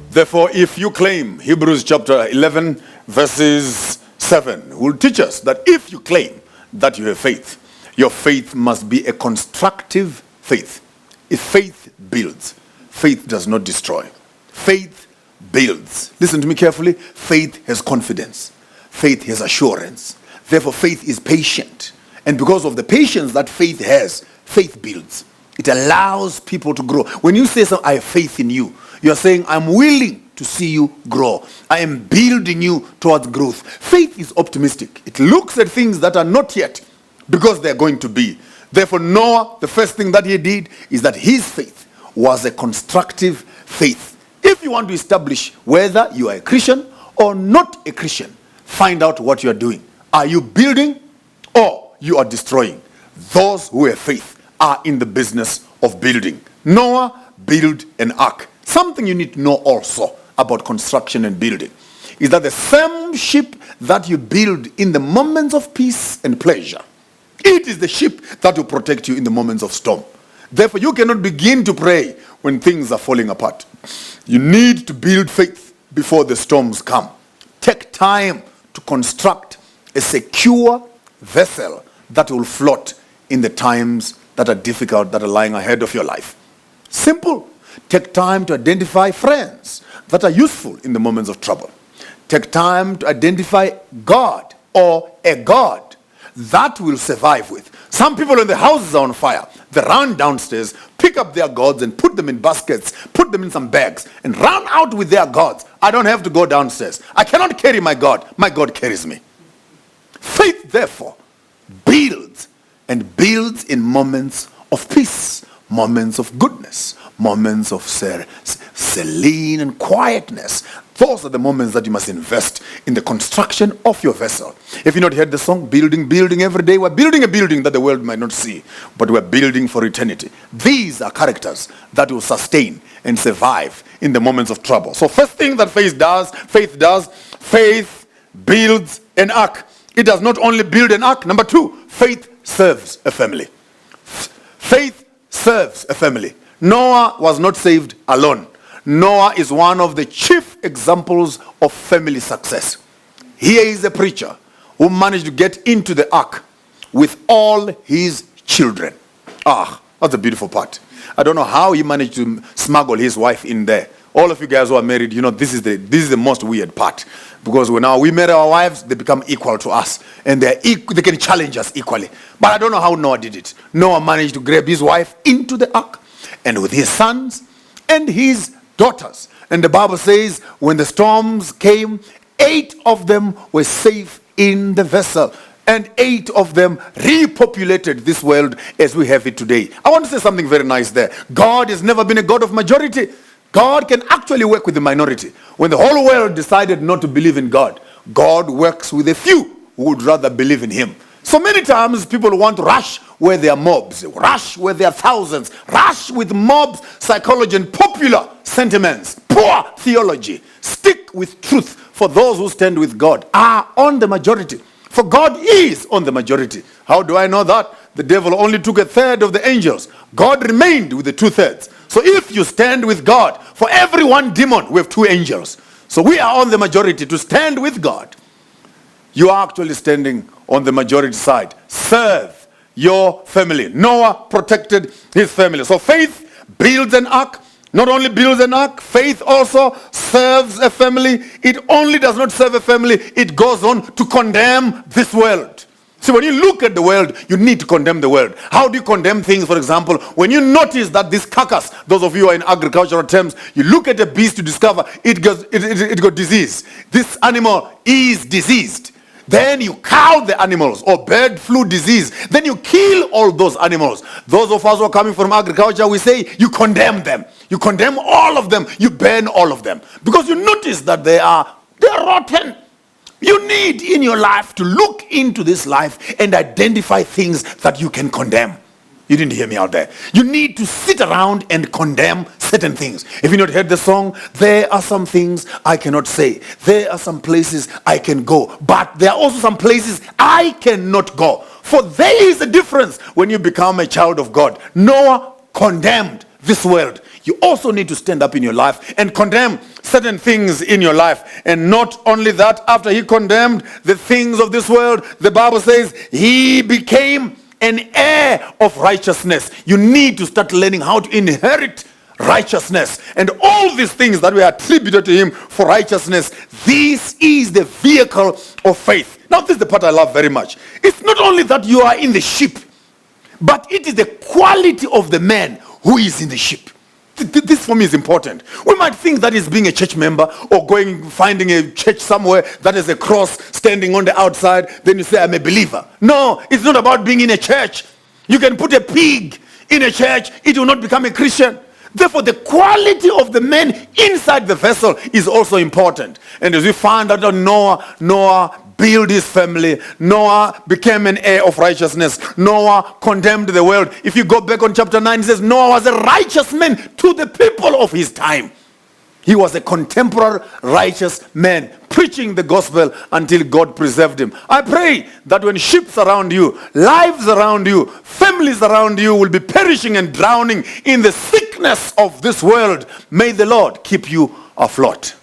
Therefore, if you claim, Hebrews chapter 11, verses 7, will teach us that if you claim that you have faith, your faith must be a constructive faith. If faith builds, faith does not destroy. Faith builds. Listen to me carefully. Faith has confidence. Faith has assurance. Therefore, faith is patient. And because of the patience that faith has, faith builds. It allows people to grow. When you say, I have faith in you, you are saying, I'm willing to see you grow. I am building you towards growth. Faith is optimistic. It looks at things that are not yet because they're going to be. Therefore, Noah, the first thing that he did is that his faith was a constructive faith. If you want to establish whether you are a Christian or not a Christian, find out what you are doing. Are you building or you are destroying? Those who have faith are in the business of building. Noah built an ark. Something you need to know also about construction and building is that the same ship that you build in the moments of peace and pleasure, it is the ship that will protect you in the moments of storm. Therefore, you cannot begin to pray when things are falling apart. You need to build faith before the storms come. Take time to construct a secure vessel that will float in the times that are difficult, that are lying ahead of your life. Simple. Take time to identify friends that are useful in the moments of trouble. Take time to identify God or a God that will survive with. Some people in the houses are on fire. They run downstairs, pick up their gods and put them in baskets, put them in some bags and run out with their gods. I don't have to go downstairs. I cannot carry my God. My God carries me. Faith, therefore, builds and builds in moments of peace, moments of goodness, moments of serene and quietness. Those are the moments that you must invest in the construction of your vessel. If you not heard the song, building, building every day, we're building a building that the world might not see, but we're building for eternity. These are characters that will sustain and survive in the moments of trouble. So first thing that faith builds an ark. It does not only build an ark. Number two, faith serves a family. Faith serves a family. Noah was not saved alone. Noah is one of the chief examples of family success. Here is a preacher who managed to get into the ark with all his children. That's a beautiful part. I don't know how he managed to smuggle his wife in there. All of you guys who are married, you know, this is the most weird part. Because when we marry our wives, they become equal to us. And they can challenge us equally. But I don't know how Noah did it. Noah managed to grab his wife into the ark. And with his sons and his daughters. And the Bible says, when the storms came, 8 of them were safe in the vessel. And 8 of them repopulated this world as we have it today. I want to say something very nice there. God has never been a God of majority. God can actually work with the minority. When the whole world decided not to believe in God, God works with a few who would rather believe in him. So many times people want to rush where there are mobs, rush where there are thousands, rush with mobs, psychology and popular sentiments, poor theology. Stick with truth, for those who stand with God are on the majority. For God is on the majority. How do I know that? The devil only took 1/3 of the angels. God remained with the 2/3. So if you stand with God, for every one demon, we have 2 angels. So we are on the majority to stand with God. You are actually standing on the majority side. Serve your family. Noah protected his family. So faith builds an ark. Not only builds an ark, faith also serves a family. It only does not serve a family, it goes on to condemn this world. See, when you look at the world, you need to condemn the world. How do you condemn things? For example, when you notice that this carcass, those of you who are in agricultural terms, you look at a beast to discover it got disease. This animal is diseased. Then you cow the animals, or bird flu disease. Then you kill all those animals. Those of us who are coming from agriculture, we say you condemn them. You condemn all of them. You burn all of them. Because you notice that they are rotten. You need in your life to look into this life and identify things that you can condemn. You didn't hear me out there. You need to sit around and condemn certain things. If you not heard the song, there are some things I cannot say. There are some places I can go. But there are also some places I cannot go. For there is a difference when you become a child of God. Noah condemned this world. You also need to stand up in your life and condemn certain things in your life. And not only that, after he condemned the things of this world, the Bible says he became an heir of righteousness. You need to start learning how to inherit righteousness. And all these things that were attributed to him for righteousness, this is the vehicle of faith. Now, this is the part I love very much. It's not only that you are in the ship, but it is the quality of the man who is in the ship. This for me is important. We might think that is being a church member or finding a church somewhere that has a cross standing on the outside. Then you say, I'm a believer. No, it's not about being in a church. You can put a pig in a church. It will not become a Christian. Therefore, the quality of the man inside the vessel is also important. And as we find out that Noah built his family. Noah became an heir of righteousness. Noah condemned the world. If you go back on chapter 9, it says Noah was a righteous man to the people of his time. He was a contemporary righteous man, preaching the gospel until God preserved him. I pray that when ships around you, lives around you, families around you will be perishing and drowning in the sickness of this world, may the Lord keep you afloat.